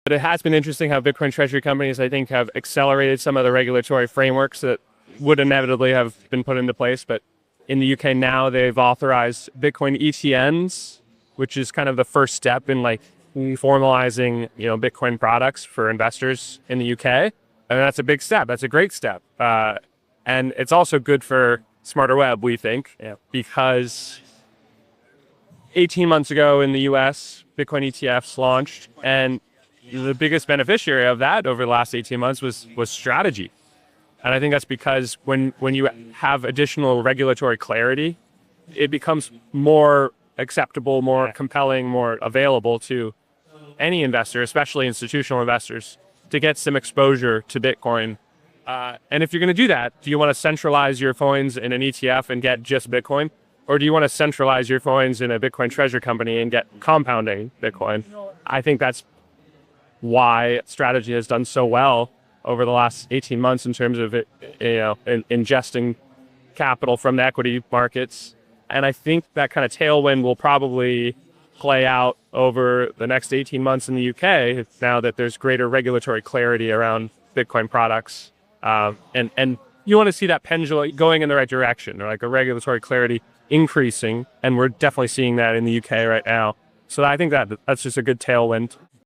But it has been interesting how Bitcoin treasury companies, I think, have accelerated some of the regulatory frameworks that would inevitably have been put into place. But in the UK now, they've authorized Bitcoin ETNs, which is kind of the first step in like formalizing, Bitcoin products for investors in the UK. And that's a big step. That's a great step. And it's also good for smarter web, we think, because 18 months ago in the US, Bitcoin ETFs launched, and the biggest beneficiary of that over the last 18 months was strategy. And I think that's because when you have additional regulatory clarity, it becomes more acceptable, more compelling, more available to any investor, especially institutional investors, to get some exposure to Bitcoin. And if you're going to do that, do you want to centralize your coins in an ETF and get just Bitcoin? Or do you want to centralize your coins in a Bitcoin treasury company and get compounding Bitcoin? I think that's why strategy has done so well over the last 18 months in terms of ingesting capital from the equity markets. And I think that kind of tailwind will probably play out over the next 18 months in the UK now that there's greater regulatory clarity around Bitcoin products. And you want to see that pendulum going in the right direction, or like a regulatory clarity increasing. And we're definitely seeing that in the UK right now. So I think that's just a good tailwind.